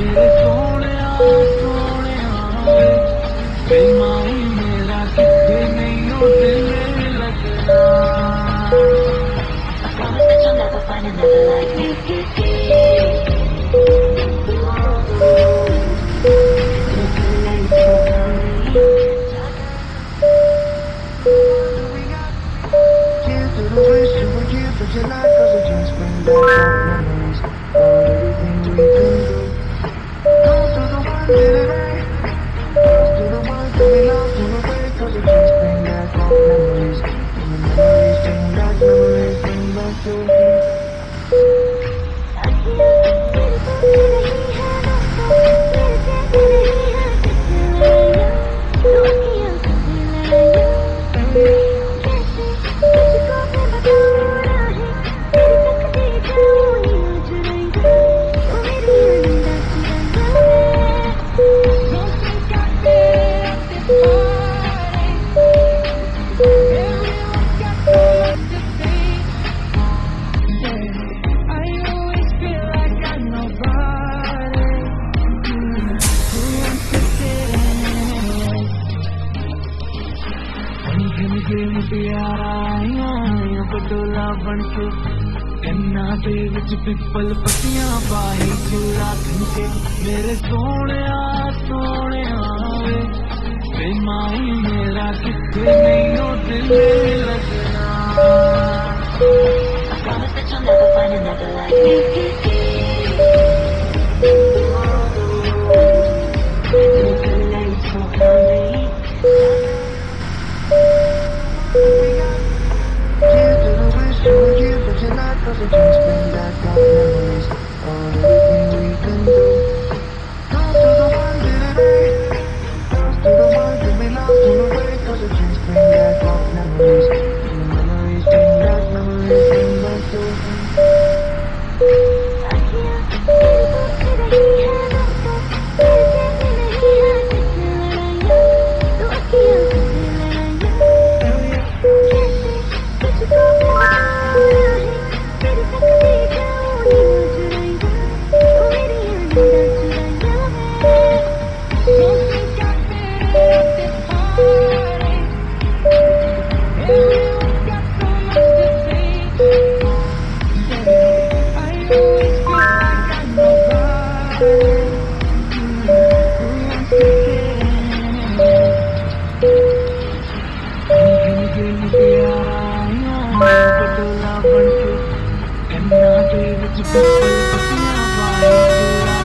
मेरे सोने बेईमानी मेरा कितने नहीं हो दिल लगना Promise that you'll never find another like me. Cheers to the wish you were here for tonight, 'cause the drinks bring back all memories of everything we can do. Toast to the one today, toast to the ones that we lost on the way, 'cause the drinks bring back all memories, and the memories bring back you. Patola बनके गन्ना दे विच पिपल पत्तियां पाही चूड़ा खंके मेरे सोने वे बेईमानी मेरा कितने नहीं हो दिल लगना Promise that you'll never find another like me. Cheers to the wish you were here for tonight, 'cause the drinks bring back all memories of everything we can do. Toast to the one today, toast to the ones that we lost on the way, 'cause the drinks bring back all memories, and the memories bring back you. I always feel like I know nobody.